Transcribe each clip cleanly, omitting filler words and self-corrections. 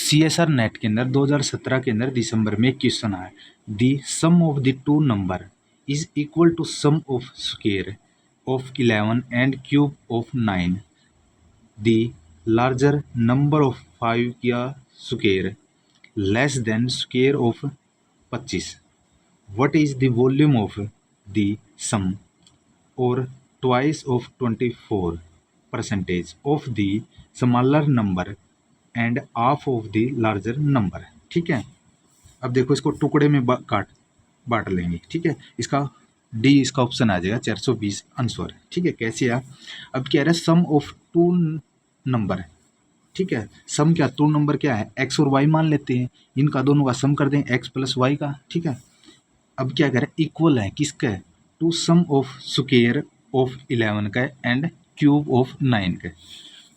CSR net के अंदर 2017 के अंदर दिसंबर में एक क्वेश्चन आया, the sum of the two number is equal to sum of square of 11 and cube of 9, the larger number of 5 का square less than square of 25, what is the volume of the sum और twice of 24% of the smaller number and half of the larger number. ठीक है, अब देखो इसको टुकड़े में बांट लेंगे। ठीक है, इसका डी इसका ऑप्शन आ जाएगा 420 आंसर। ठीक है, कैसे आ, अब कह रहा है सम ऑफ टू नंबर। ठीक है, सम क्या, टू नंबर क्या है, एक्स और वाई मान लेते हैं, इनका दोनों का सम कर दें एक्स प्लस वाई का। ठीक है, अब क्या कह रहा है, इक्वल है किसका है, to sum of square of 11 का एंड क्यूब ऑफ 9 का।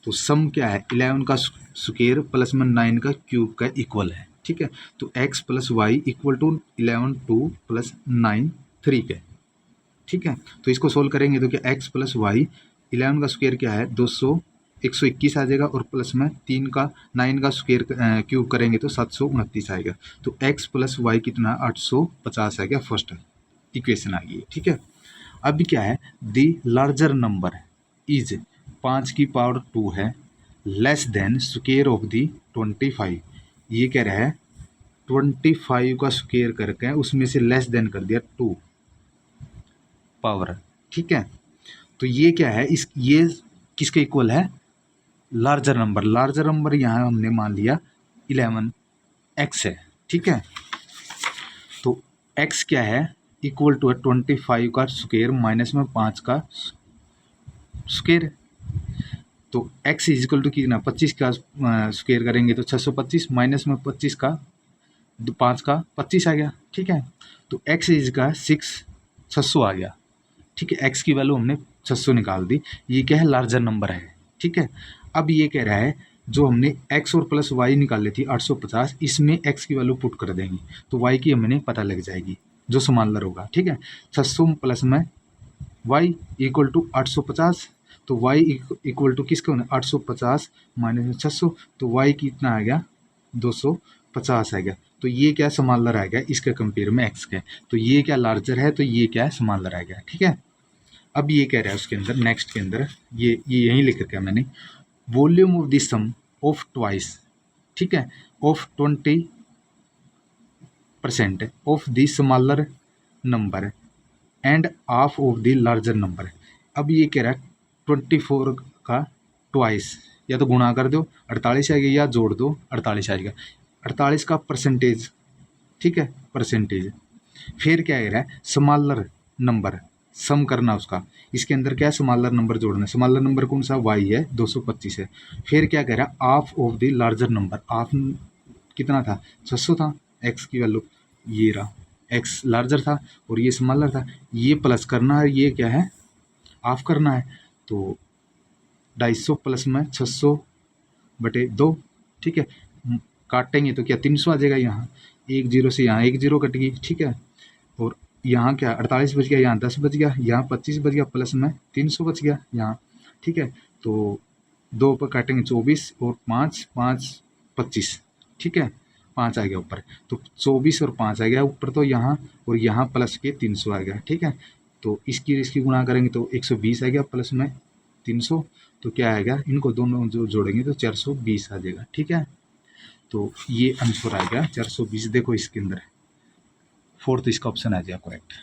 तो सम क्या है, 11 का स्क्वायर प्लस में 9 का क्यूब का इक्वल है। ठीक है, तो x plus y equal to 11 2 प्लस 9 3 के। ठीक है, तो इसको सोल्व करेंगे तो क्या x प्लस वाई 11 का स्क्वायर क्या है 200 121 आ जाएगा, और प्लस में 3 का 9 का स्क्वायर क्यूब करेंगे तो 729 आएगा। तो x प्लस वाई कितना 850 आ गया, फर्स्ट इक्वेशन आ गई। ठीक है, अब क्या है, द लार्जर नंबर इज 5 की पावर 2 है less than square of the 25। ये कह रहा है 25 का स्क्वायर करके उसमें से लेस देन कर दिया 2 पावर। ठीक है, तो ये क्या है, इस ये किसके इक्वल है, लार्जर नंबर। लार्जर नंबर यहाँ हमने मान लिया 11 x है। ठीक है, तो x क्या है, इक्वल टू है 25 का स्क्वायर माइनस में 5 का स्क्वायर। तो x इज इक्वल टू कितना, 25 का स्क्वायर करेंगे तो 625 माइनस में 25 का 5 का 25 आ गया। ठीक है, तो x इज का 600 आ गया। ठीक है, x की वैल्यू हमने 600 निकाल दी, ये क्या है, लार्जर नंबर है। ठीक है, अब ये कह रहा है जो हमने x और प्लस y निकाल ली थी 850, इसमें x की वैल्यू पुट कर देंगे तो y की हमें पता लग जाएगी जो स्मॉलर होगा। ठीक है, 600 प्लस में y इक्वल टू 850, तो y इक्वल टू किसके होना 850 माइनस में 600, तो y कितना आ गया 250 आ गया। तो ये क्या स्मॉलर आ गया इसके कंपेयर में x के, तो ये क्या लार्जर है, तो ये क्या है स्मॉलर आ गया। ठीक है, अब ये कह रहा है उसके अंदर नेक्स्ट के अंदर ये यहीं लिख रखा है मैंने, volume of the sum of twice. ठीक है, of 20% of the smaller number and half of the larger number. अब ये कह रहा है 24 का ट्वाइस, या तो गुणा कर दो 48 आएगा, या जोड़ दो 48 आएगा, 48 का परसेंटेज। ठीक है, परसेंटेज, फिर क्या कह रहा है स्मॉलर नंबर सम करना उसका, इसके अंदर क्या है स्मॉलर नंबर जोड़ना है, स्मॉलर नंबर कौन सा y है 225 है। फिर क्या कह रहा है half of the larger number, half कितना था 600 था, x की वैल्यू ये रहा, x लार्जर था और ये स्मॉलर था, ये प्लस करना है, ये क्या है हाफ करना है, तो 250 प्लस में 600 बटे 2। ठीक है, काटेंगे तो क्या 300 आ जाएगा, यहाँ एक जीरो से यहाँ एक जीरो कट गई। ठीक है, और यहाँ क्या 48 बच गया, यहाँ 10 बच गया, यहाँ 25 बच गया, प्लस में 300 बच गया यहाँ। ठीक है, तो 2 पर काटेंगे 24 और 5 5 25। ठीक है, 5 आ गया ऊपर, तो 24 और 5 आ गया ऊपर, तो यहाँ और यहाँ प्लस के 300 आ गया। ठीक है, तो इसकी गुणा करेंगे तो 120 आ गया, प्लस में 300, तो क्या आएगा, इनको दोनों जो जोड़ेंगे तो 420 आ जाएगा। ठीक है, तो ये आंसर आ गया 420। देखो इसके अंदर फोर्थ इसका ऑप्शन आ जाएगा करेक्ट।